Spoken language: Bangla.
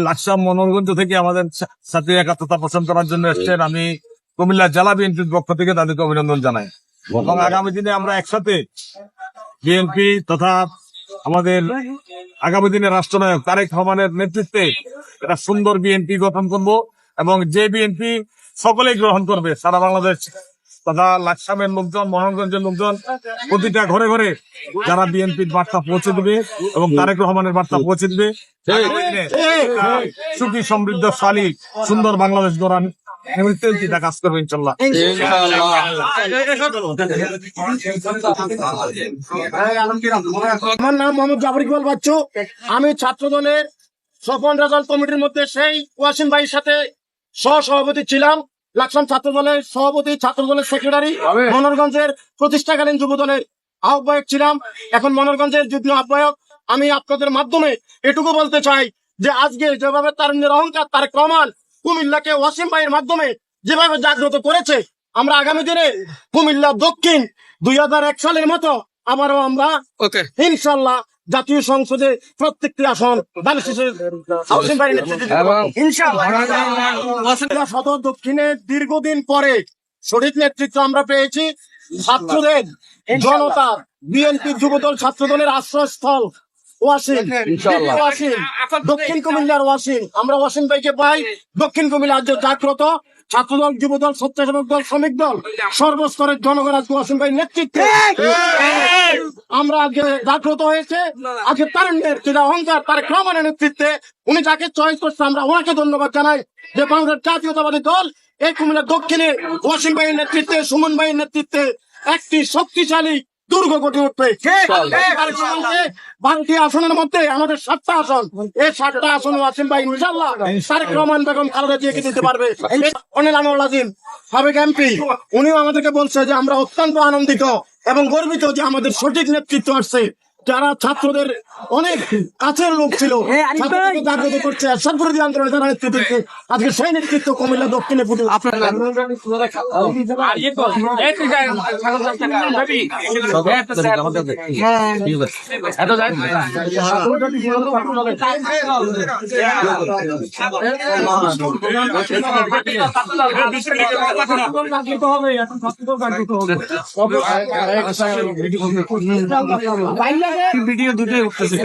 লাকসাম মনোরগঞ্জ থেকে আমাদের সাথে একাত্মতা পোষণ করার জন্য এসছেন। আমি কুমিল্লা জেলা বিএনপির পক্ষ থেকে তাদেরকে অভিনন্দন জানাই এবং আগামী দিনে আমরা একসাথে বিএনপি তথা আমাদের আগামী দিনে রাষ্ট্রনায়ক তারেক রহমানের নেতৃত্বে একটা সুন্দর বিএনপি গঠন করব এবং যে বিএনপি সকলেই গ্রহণ করবে সারা বাংলাদেশ তথা লাকসামের লোকজন, মনোরগঞ্জের লোকজন প্রতিটা ঘরে ঘরে যারা বিএনপির বার্তা পৌঁছে দিবে এবং তারেক রহমানের বার্তা পৌঁছে দিবে, সুখী সমৃদ্ধশালী সুন্দর বাংলাদেশ গড়ান কাজ করবে ইনশাল্লাহ। আমার নাম মোহাম্মদ জাফর ইকবাল বাচ্চু। আমি ছাত্র দলের স্বপন রেজাল্ট কমিটির মধ্যে সেই ওয়াসিম ভাইয়ের সাথে সহসভাপতি ছিলাম। লাকসাম ছাত্র দলের সভাপতি, ছাত্র দলের সেক্রেটারি, মনোরগঞ্জের প্রতিষ্ঠাকালীন যুব দলের আহ্বায়ক ছিলাম, এখন মনোরগঞ্জের যুগ্ম আহ্বায়ক। আমি আপনাদের মাধ্যমে এটুকু বলতে চাই যে আজকে যেভাবে তারুণ্যের অহংকার তারেক রহমান কুমিল্লাকে ওয়াসিম ভাইয়ের মাধ্যমে যেভাবে জাগ্রত করেছে, আমরা আগামী দিনে কুমিল্লা দক্ষিণ 2001 সালের মতো আবারও আমরা ইনশাল্লাহ জাতীয় সংসদে প্রত্যেকটি আসন সদর দক্ষিণে দীর্ঘদিন পরে সঠিক নেতৃত্ব আমরা পেয়েছি। ছাত্রদের জনতা, বিএনপি যুবদল ছাত্র দলের আশ্রয়স্থল ওয়াসিম, দক্ষিণ কুমিল্লার ওয়াসিম। আমরা ওয়াসিম ভাইকে পাই দক্ষিণ কুমিল্লা জাগ্রত ছাত্রদল, যুবদল, স্বেচ্ছাসেবক দল, শ্রমিক দল, সর্বস্তরের জনগণ আজকে ওয়াসিম ভাই নেতৃত্বে আমরা আজকে জাগ্রত হয়েছে। আজকে তারুণ্যের যেটা অহংকার তারেক রহমানের নেতৃত্বে উনি যাকে চয়েস করছে, আমরা ওনাকে ধন্যবাদ জানাই যে বাংলাদেশ জাতীয়তাবাদী দল এই কুমিল্লা দক্ষিণে ওয়াসিম ভাইয়ের নেতৃত্বে, সুমন ভাইয়ের নেতৃত্বে একটি শক্তিশালী দুর্গ গঠে উঠবে। 12টি আসনের মধ্যে আমাদের 7টা আসন, এই 7টা আসন ওয়াসিম ভাই ইনশাআল্লাহ তারেক রহমান বেগম খালেদা জিয়াকে দিতে পারবে। অনিল আনোয়ার আজিম সাবেক এমপি, উনিও আমাদেরকে বলছে যে আমরা অত্যন্ত আনন্দিত এবং গর্বিত যে আমাদের সঠিক নেতৃত্ব আসছে। যারা ছাত্রদের অনেক কাছের লোক ছিল জাগ্রত করছে সর্বরোধী আন্দোলনে যারা নেতৃত্ব দিচ্ছে, আজকে সেই নেতৃত্ব কুমিল্লা দক্ষিণে ফুটে ভিডিও দুটোই উঠতেছে।